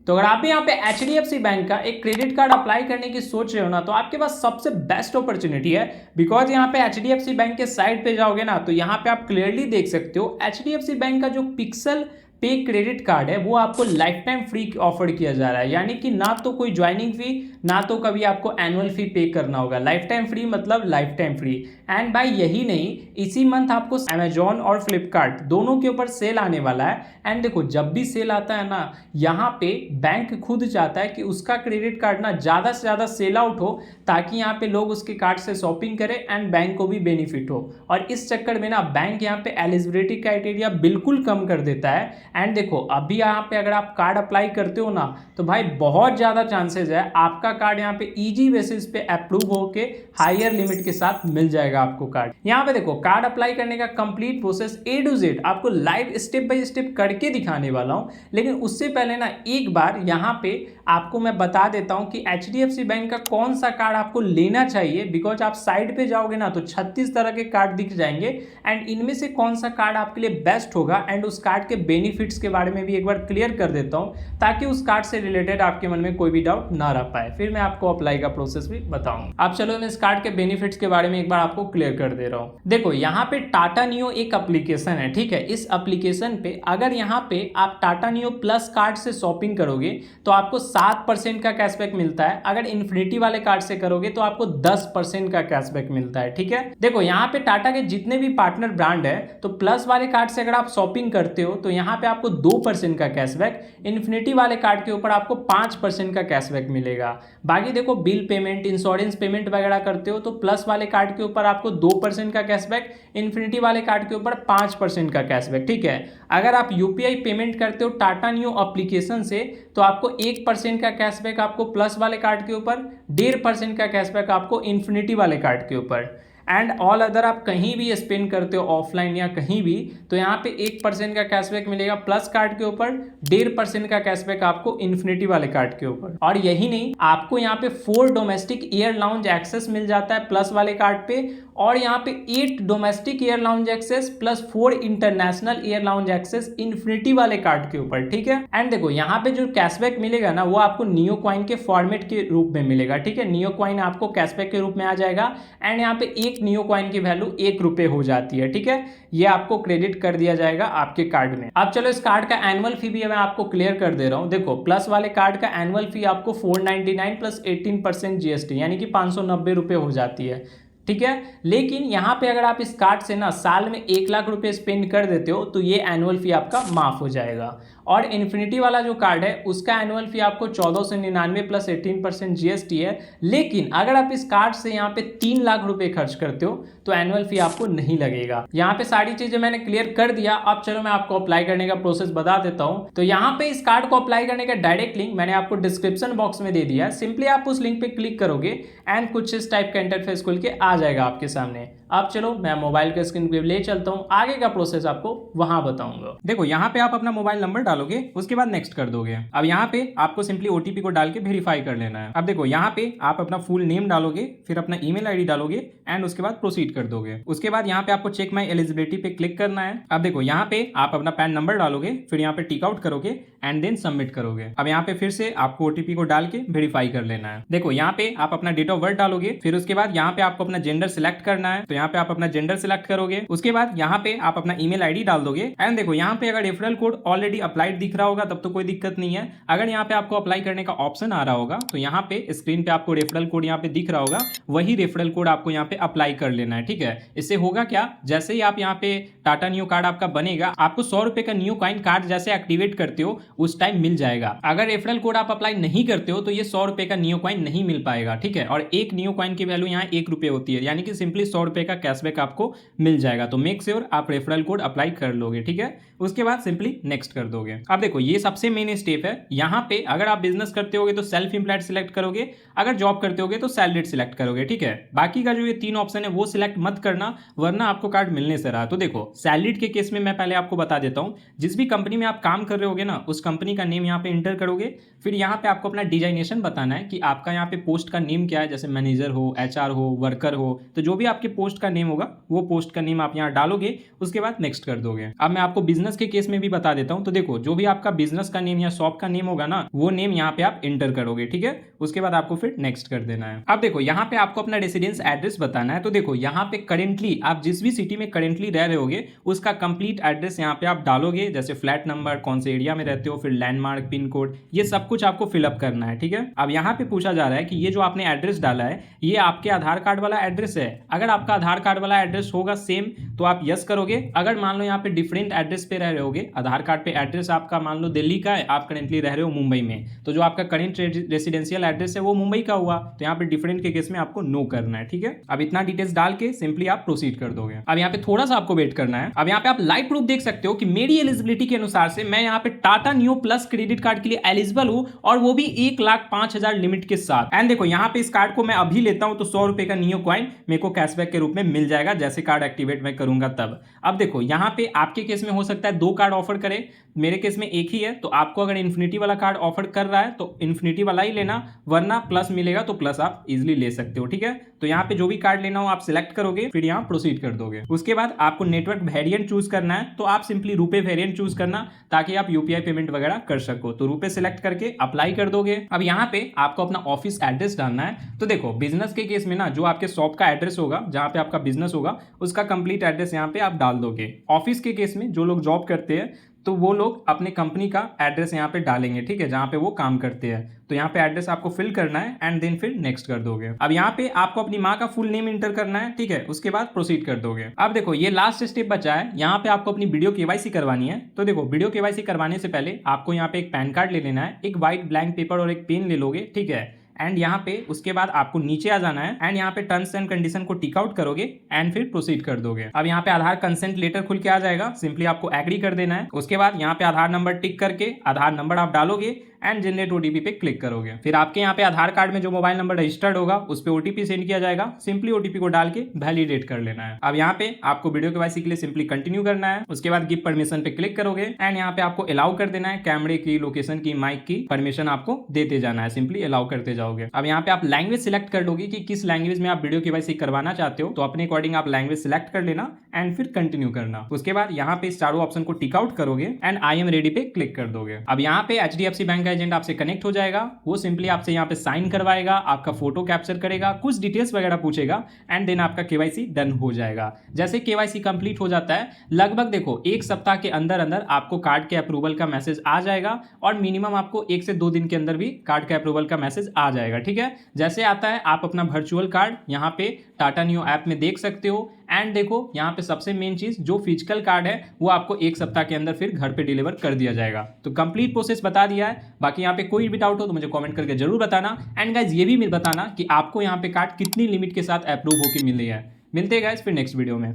तो अगर आप भी यहाँ पे HDFC बैंक का एक क्रेडिट कार्ड अप्लाई करने की सोच रहे हो ना, तो आपके पास सबसे बेस्ट अपॉर्चुनिटी है। बिकॉज यहाँ पे HDFC बैंक के साइट पे जाओगे ना, तो यहाँ पे आप क्लियरली देख सकते हो HDFC बैंक का जो पिक्सल पे क्रेडिट कार्ड है वो आपको लाइफ टाइम फ्री ऑफर किया जा रहा है। यानी कि ना तो कोई ज्वाइनिंग फी, ना तो कभी आपको एनुअल फी पे करना होगा। लाइफ टाइम फ्री मतलब लाइफ टाइम फ्री। एंड भाई यही नहीं, इसी मंथ आपको अमेजॉन और फ्लिपकार्ट दोनों के ऊपर सेल आने वाला है। एंड देखो, जब भी सेल आता है ना, यहाँ पे बैंक खुद चाहता है कि उसका क्रेडिट कार्ड ना ज़्यादा से ज़्यादा सेल आउट हो, ताकि यहाँ पे लोग उसके कार्ड से शॉपिंग करें एंड बैंक को भी बेनिफिट हो। और इस चक्कर में ना बैंक यहाँ पे एलिजिबिलिटी क्राइटेरिया बिल्कुल कम कर देता है। एंड देखो, अभी यहाँ पे अगर आप कार्ड अप्लाई करते हो ना, तो भाई बहुत ज़्यादा चांसेस है आपका कार्ड यहाँ पे इजी बेसिस पे अप्रूव होके हायर लिमिट के साथ मिल जाएगा आपको कार्ड। यहाँ पे देखो, कार्ड अप्लाई करने का complete process A to Z आपको लाइव स्टेप बाय स्टेप करके दिखाने वाला हूँ। लेकिन उससे पहले ना एक बार यहाँ पे आपको मैं बता देता हूँ कि HDFC बैंक का कौन सा कार्ड आपको लेना चाहिए। बिकॉज आप साइड पे जाओगे ना, तो 36 तरह के कार्ड दिख जाएंगे एंड इनमें से कौन सा कार्ड आपके लिए बेस्ट होगा, एंड उस कार्ड के बेनिफिट्स के बारे में भी एक बार क्लियर कर देता हूँ, ताकि उस कार्ड से रिलेटेड आपके मन में कोई भी डाउट ना रह पाए। फिर मैं आपको अप्लाई का प्रोसेस भी बताऊंगा। अब चलो मैं इस कार्ड के बेनिफिट्स के बारे में एक बार आपको क्लियर कर दे रहा हूँ। देखो, यहाँ पे टाटा नियो एक एप्लीकेशन है, ठीक है। इस एप्लीकेशन पे अगर यहाँ पे आप टाटा नियो प्लस कार्ड से शॉपिंग करोगे तो आपको 7% का कैशबैक मिलता है। अगर इन्फिनिटी वाले कार्ड से करोगे तो आपको 10% का कैशबैक मिलता है, ठीक है। देखो, यहाँ पे टाटा के जितने भी पार्टनर ब्रांड है, तो प्लस वाले कार्ड से अगर आप शॉपिंग करते हो तो यहाँ पे आपको 2% का कैशबैक, इन्फिनिटी वाले कार्ड के ऊपर आपको 5% का कैशबैक मिलेगा। बाकी देखो, बिल पेमेंट, इंश्योरेंस पेमेंट वगैरह करते हो तो प्लस वाले कार्ड के ऊपर आपको 2% का कैशबैक, इन्फिनिटी वाले कार्ड के ऊपर 5% का कैशबैक, ठीक है। अगर आप UPI पेमेंट करते हो टाटा न्यू एप्लीकेशन से, तो आपको 1% का कैशबैक आपको प्लस वाले कार्ड के ऊपर, 1.5% का कैशबैक आपको इन्फिनिटी वाले कार्ड के ऊपर। एंड ऑल अदर आप कहीं भी स्पेंड करते हो ऑफलाइन या कहीं भी, तो यहाँ पे 1% का कैशबैक मिलेगा प्लस कार्ड के ऊपर, 1.5% का कैशबैक आपको इन्फिनिटी वाले कार्ड के ऊपर। और यही नहीं, आपको यहाँ पे 4 डोमेस्टिक एयर लाउंज एक्सेस मिल जाता है प्लस वाले कार्ड पे, और यहाँ पे 8 domestic air lounge access plus 4 international air lounge access infinity वाले कार्ड के ऊपर, ठीक है। एंड देखो, यहाँ पे जो कैशबैक मिलेगा ना, वो आपको नियो कॉइन के फॉर्मेट के रूप में मिलेगा, ठीक है। नियो कॉइन आपको कैशबैक के रूप में आ जाएगा एंड यहाँ पे एक नियो कॉइन की वैल्यू 1 रुपए हो जाती है, ठीक है। ये आपको क्रेडिट कर दिया जाएगा आपके कार्ड में। अब चलो, इस कार्ड का एनुअल फी भी मैं आपको क्लियर कर दे रहा हूँ। देखो, प्लस वाले कार्ड का एनुअल फी आपको 499 प्लस 18% GST यानी कि 590 रुपये हो जाती है, ठीक है। लेकिन यहाँ पे अगर आप इस कार्ड से ना साल में 1 लाख रुपए स्पेंड कर देते हो तो ये एनुअल फी आपका माफ हो जाएगा। और इन्फिनिटी वाला जो कार्ड है उसका एनुअल फी आपको 1499 प्लस 18% GST है। लेकिन अगर आप इस कार्ड से यहाँ पे 3 लाख रुपए खर्च करते हो तो एनुअल फी आपको नहीं लगेगा। यहाँ पे सारी चीजें मैंने क्लियर कर दिया। अब चलो मैं आपको अप्लाई करने का प्रोसेस बता देता हूँ। तो यहाँ पे इस कार्ड को अप्लाई करने का डायरेक्ट लिंक मैंने आपको डिस्क्रिप्शन बॉक्स में दे दिया है। सिंपली आप उस लिंक पे क्लिक करोगे एंड कुछ इस टाइप का इंटरफेस खुल के आ जाएगा आपके सामने। अब चलो मैं मोबाइल के स्क्रीन पे ले चलता हूँ, आगे का प्रोसेस आपको वहां बताऊंगा। देखो, यहाँ पे आप अपना मोबाइल नंबर डालोगे, उसके बाद नेक्स्ट कर दोगे। अब यहाँ पे आपको सिंपली OTP को डाल के वेरीफाई कर लेना है। अब देखो, यहाँ पे आप अपना फुल नेम डालोगे, फिर अपना ईमेल ID डालोगे एंड उसके बाद प्रोसीड कर दोगे। उसके बाद यहाँ पे आपको चेक माई एलिजिबिलिटी पे क्लिक करना है। अब देखो, यहाँ पे आप अपना पैन नंबर डालोगे, फिर यहाँ पे टिक आउट करोगे एंड देन सबमिट करोगे। अब यहाँ पे फिर से आपको OTP को डाल के वेरीफाई कर लेना है। देखो, यहाँ पे आप अपना डेट ऑफ बर्थ डालोगे, फिर उसके बाद यहाँ पे आपको अपना जेंडर सिलेक्ट करना है। तो यहाँ पे आप अपना जेंडर सिलेक्ट करोगे, उसके बाद यहाँ पे आप अपना ईमेल ID डाल दोगे। एंड देखो, यहाँ पे अगर रेफरल कोड ऑलरेडी अप्लाइड दिख रहा होगा तब तो कोई दिक्कत नहीं है। अगर यहाँ पे आपको अप्लाई करने का ऑप्शन आ रहा होगा तो यहाँ पे स्क्रीन पे आपको रेफरल कोड यहाँ पे दिख रहा होगा, वही रेफरल कोड आपको यहाँ पे अप्लाई कर लेना है, ठीक है। इससे होगा क्या, जैसे ही आप यहाँ पे टाटा नियो कार्ड आपका बनेगा, आपको 100 रुपए का नियो कॉइन कार्ड जैसे एक्टिवेट करते हो उस टाइम मिल जाएगा। अगर रेफरल कोड आप अप्लाई नहीं करते हो तो ये 100 रुपए का नियो कॉइन नहीं मिल पाएगा, ठीक है। और एक नियो कॉइन की वैल्यू यहाँ 1 रुपए होती है, यानी कि सिंपली 100 रुपए का कैशबैक आपको मिल जाएगा। तो मेक श्योर आप रेफरल कोड अप्लाई कर लोगे, ठीक है। उसके बाद सिंपली नेक्स्ट कर दोगे। अब देखो, ये सबसे मेन स्टेप है। यहाँ पे अगर आप बिजनेस करते होगे तो सेल्फ एम्प्लॉयड सिलेक्ट करोगे, अगर जॉब करते होगे तो सैलरीड सिलेक्ट करोगे, ठीक है। बाकी का जो ये 3 ऑप्शन है वो सिलेक्ट मत करना, वरना आपको कार्ड मिलने से रहा। तो देखो, सैलरीड के केस में मैं पहले आपको बता देता हूँ। जिस भी कंपनी में आप काम कर रहे होगे ना, उस कंपनी का नेम यहाँ पे इंटर करोगे। फिर यहाँ पे आपको अपना डिजाइनेशन बताना है कि आपका यहाँ पे पोस्ट का नेम क्या है, जैसे मैनेजर हो, HR हो, वर्कर हो, तो जो भी आपके पोस्ट पोस्ट का नेम होगा वो पोस्ट का नेम आप यहाँ डालोगे, उसके बाद नेक्स्ट कर दोगे। अब मैं आपको बिजनेस के केस में भी बता देता हूँ। तो देखो जो भी आपका बिजनेस का नेम या शॉप का नेम होगा ना, वो नेम यहाँ पे आप इंटर करोगे, ठीक है। उसके बाद आपको फिर नेक्स्ट कर देना है। अब देखो यहाँ पे आपको अपना रेसिडेंस एड्रेस बताना है। तो देखो यहाँ पे करेंटली आप जिस भी सिटी में करेंटली रह रहे होगे उसका कंप्लीट एड्रेस यहाँ पे आप डालोगे, जैसे फ्लैट नंबर, कौन से एरिया में रहते हो, फिर लैंडमार्क, पिन कोड, ये सब कुछ आपको फिलअप करना है, ठीक है। अब यहाँ पे पूछा जा रहा है कि ये जो आपने एड्रेस डाला है ये आपके आधार कार्ड वाला एड्रेस है। अगर आपका आधार कार्ड वाला एड्रेस होगा सेम तो आप यस करोगे। अगर मान लो यहाँ पे डिफरेंट एड्रेस पे रह रहे होगे, आधार कार्ड पे एड्रेस आपका मान लो दिल्ली का है, आप करेंटली रह रहे हो मुंबई में, तो जो आपका करेंट रेसिडेंशियल एड्रेस है वो मुंबई का हुआ, तो यहाँ पे डिफरेंट के केस में आपको नो करना है, ठीक है। अब इतना डिटेल्स डाल के सिंपली आप प्रोसीड कर दोगे। अब यहाँ पे थोड़ा सा आपको वेट करना है। अब यहाँ पे आप लाइव प्रूफ देख सकते हो कि मेरी एलिजिबिलिटी के अनुसार से मैं यहाँ पे Tata new plus credit card के लिए एलिजिबल हूँ, और वो भी 1,05,000 लिमिट के साथ। एंड देखो यहाँ पे इस कार्ड को मैं अभी लेता हूँ तो 100 रुपए का नियो कॉइन मेरे को कैशबैक के रूप में मिल जाएगा, जैसे कार्ड एक्टिवेट मैं करूंगा तब। अब देखो यहाँ पे आपके केस में हो सकता है 2 कार्ड ऑफर करे, मेरे केस में एक ही है, तो आपको अगर इन्फिनिटी वाला कार्ड ऑफर कर रहा है तो इन्फिनिटी वाला ही लेना, वरना प्लस मिलेगा तो प्लस आप इजीली ले सकते हो, ठीक है। तो यहाँ पे जो भी कार्ड लेना हो आप सिलेक्ट करोगे, फिर यहाँ प्रोसीड कर दोगे। उसके बाद आपको नेटवर्क वेरिएंट चूज करना है, तो आप सिंपली रुपए वेरिएंट चूज करना ताकि आप यूपीआई पेमेंट वगैरह कर सको। तो रुपए सिलेक्ट करके अप्लाई कर दोगे। अब यहाँ पे आपको अपना ऑफिस एड्रेस डालना है। तो देखो बिजनेस के केस में ना जो आपके शॉप का एड्रेस होगा, जहाँ पे आपका बिजनेस होगा, उसका कंप्लीट एड्रेस यहाँ पे आप डाल दोगे। ऑफिस के केस में जो लोग जॉब करते हैं तो वो लोग अपने कंपनी का एड्रेस यहाँ पे डालेंगे, ठीक है, जहाँ पे वो काम करते हैं। तो यहाँ पे एड्रेस आपको फिल करना है एंड देन फिर नेक्स्ट कर दोगे। अब यहाँ पे आपको अपनी माँ का फुल नेम इंटर करना है, ठीक है, उसके बाद प्रोसीड कर दोगे। अब देखो ये लास्ट स्टेप बचा है, यहाँ पे आपको अपनी वीडियो केवाईसी करवानी है। तो देखो वीडियो केवाईसी करवाने से पहले आपको यहाँ पे एक पैन कार्ड ले लेना है, एक व्हाइट ब्लैंक पेपर और एक पेन ले लोगे, ठीक है। एंड यहाँ पे उसके बाद आपको नीचे आ जाना है एंड यहाँ पे टर्म्स एंड कंडीशन को टिक आउट करोगे एंड फिर प्रोसीड कर दोगे। अब यहाँ पे आधार कंसेंट लेटर खुल के आ जाएगा, सिंपली आपको एग्री कर देना है। उसके बाद यहाँ पे आधार नंबर टिक करके आधार नंबर आप डालोगे एंड जनरेट ओटीपी पे क्लिक करोगे। फिर आपके यहाँ पे आधार कार्ड में जो मोबाइल नंबर रजिस्टर्ड होगा उस पे ओटीपी सेंड किया जाएगा, सिंपली ओटीपी को डाल के वैलिडेट कर लेना है। अब यहाँ पे आपको वीडियो केवाईसी के लिए सिंपली कंटिन्यू करना है। उसके बाद गिव परमिशन पे क्लिक करोगे एंड यहाँ पे आपको अलाउ कर देना है, कैमरे की, लोकेशन की, माइक की परमिशन आपको देते जाना है, सिंपली अलाउ करते जाओगे। अब यहाँ पे आप लैंग्वेज सिलेक्ट कर लोगे कि किस लैंग्वेज में आप वीडियो केवाईसी करवाना चाहते हो, तो अपने अकॉर्डिंग आप लैंग्वेज सिलेक्ट कर लेना एंड फिर कंटिन्यू करना। उसके बाद यहाँ पे इस चारों ऑप्शन को टिक आउट करोगे एंड आई एम रेडी पे क्लिक कर दोगे। अब यहाँ पे एचडीएफसी बैंक का एजेंट आपसे कनेक्ट हो जाएगा, वो सिंपली आपसे यहाँ पे साइन करवाएगा, आपका फोटो कैप्चर करेगा, कुछ डिटेल्स वगैरह पूछेगा एंड देन आपका केवाईसी डन हो जाएगा। जैसे केवाईसी कंप्लीट हो जाता है, लगभग देखो 1 सप्ताह के अंदर अंदर आपको कार्ड के अप्रूवल का मैसेज आ जाएगा, और मिनिमम आपको 1 से 2 दिन के अंदर भी कार्ड के अप्रूवल का मैसेज आ जाएगा, ठीक है। जैसे आता है आप अपना वर्चुअल कार्ड यहाँ पे टाटा न्यू ऐप में देख सकते हो। एंड देखो यहाँ पे सबसे मेन चीज, जो फिजिकल कार्ड है वो आपको 1 सप्ताह के अंदर फिर घर पे डिलीवर कर दिया जाएगा। तो कंप्लीट प्रोसेस बता दिया है। बाकी यहाँ पे कोई भी डाउट हो तो मुझे कमेंट करके जरूर बताना। एंड गाइज ये भी बताना कि आपको यहाँ पे कार्ड कितनी लिमिट के साथ अप्रूव होकर मिली है। मिलते हैं गाइज फिर नेक्स्ट वीडियो में।